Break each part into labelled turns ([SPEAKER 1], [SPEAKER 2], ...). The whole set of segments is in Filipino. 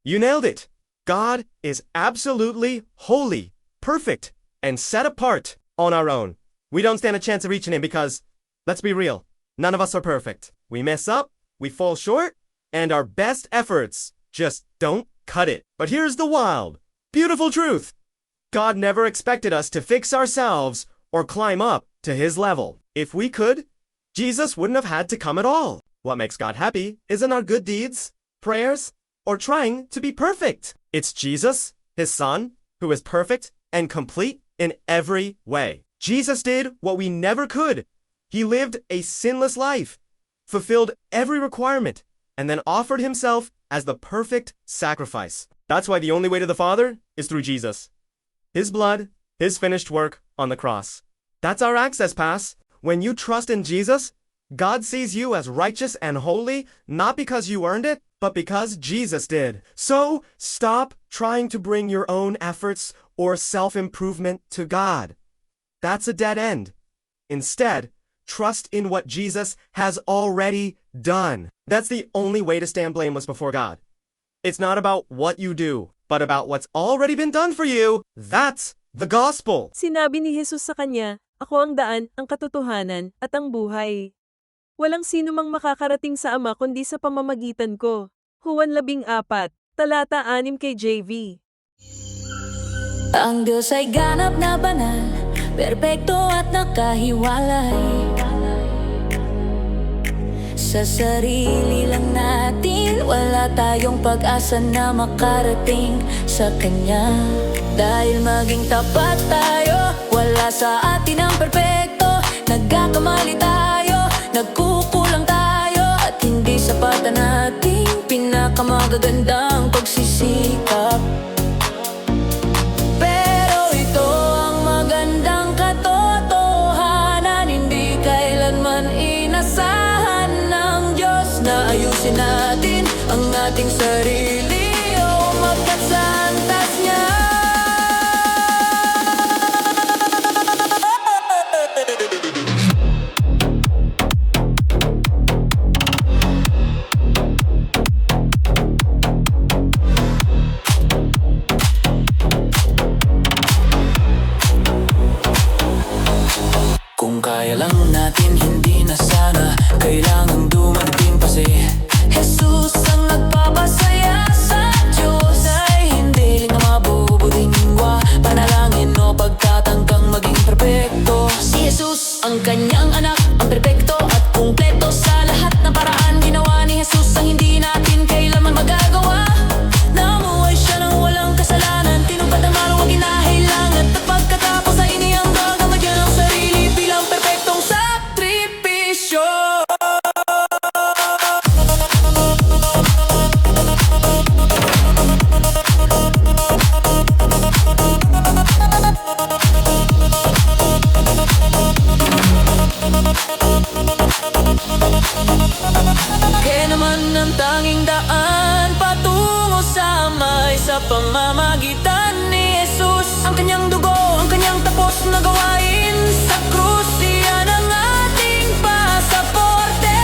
[SPEAKER 1] You nailed it. God is absolutely holy, perfect, and set apart on our own. We don't stand a chance of reaching him because, let's be real, none of us are perfect. We mess up, we fall short, and our best efforts just don't cut it. But here's the wild, beautiful truth. God never expected us to fix ourselves or climb up to his level. If we could, Jesus wouldn't have had to come at all. What makes God happy isn't our good deeds, prayers, or trying to be perfect. It's Jesus, his son, who is perfect and complete in every way. Jesus did what we never could. He lived a sinless life, fulfilled every requirement, and then offered himself as the perfect sacrifice. That's why the only way to the Father is through Jesus. His blood, his finished work on the cross. That's our access pass. When you trust in Jesus, God sees you as righteous and holy, not because you earned it, but because Jesus did. So, stop trying to bring your own efforts or self-improvement to God. That's a dead end. Instead, trust in what Jesus has already done. That's the only way to stand blameless before God. It's not about what you do, but about what's already been done for you. That's the gospel.
[SPEAKER 2] Sinabi ni Jesus sa kanya, "Ako ang daan, ang katotohanan, at ang buhay. Walang sino mang makakarating sa Ama kundi sa pamamagitan ko." Juan 14, talata 6 kay JV.
[SPEAKER 3] Ang Diyos ay ganap na banal, perpekto at nakahiwalay. Sa sarili lang natin, wala tayong pag-asa na makarating sa Kanya. Dahil maging tapat tayo, wala sa atin ang perpekto. Nagkakamali tayo, nagkukulang tayo, at hindi sapat ang ating pinakamagagandang pagsisikap. Pero ito ang magandang katotohanan, hindi kailanman inasahan ng Diyos na ayusin natin ang ating sarili o magkasantas niya. Kung kaya lang natin, hindi na sana kailangang dumating pa si Jesus ang nagpapasaya sa Diyos. Ay hindi lang mabubudingwa, panalangin o pagtatangkang maging perpekto. Si Jesus ang kanyang anak, ang perpekto at kumpleto. Sa lahat ng paraan ginawa ni Jesus ang hindi natin kailanman magagawa. Namuhay siya ng walang kasalanan, tinupad ang araw ang ginahailangan, at pagkatapos ay inihanggang kamagyan ang sarili bilang perpektong sakripisyo. Kaya naman ang tanging daan patungo sa may sa pamamagitan ni Jesus. Ang kanyang dugo, ang kanyang tapos na gawain sa krus, iyan ang ating pasaporte.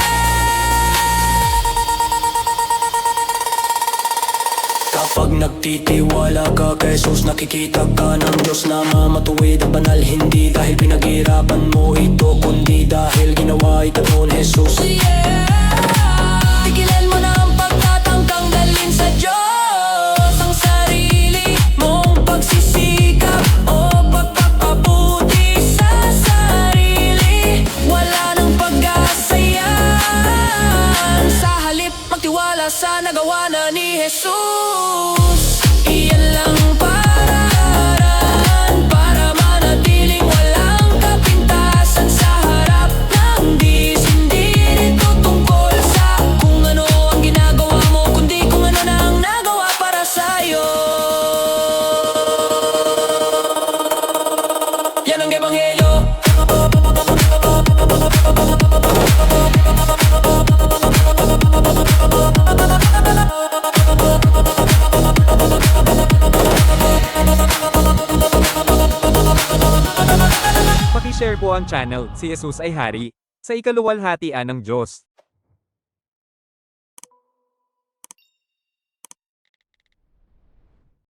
[SPEAKER 3] Kapag nagtitiwala ka kay Jesus, nakikita ka ng Diyos na mamatuwid at banal. Hindi dahil pinaghirapan mo ito, kundi dahil ginawa ito noon Jesus. Tigilan mo na ang pagtatangkang dalhin sa Diyos ang sarili mong pagsisikap o pagpapabuti sa sarili. Wala nang pag-asa yan. Sa halip magtiwala sa nagawa na ni Jesus. Iyan lang paraan para manatiling walang kapintasan sa harap ng Diyos. Hindi nito tungkol sa kung ano ang ginagawa mo, kundi kung ano na ang nagawa para sa'yo. Yan ang ebanghelyo.
[SPEAKER 4] Paki-share po ang channel, si Jesus ay Hari, sa ikaluwalhatian ng Diyos.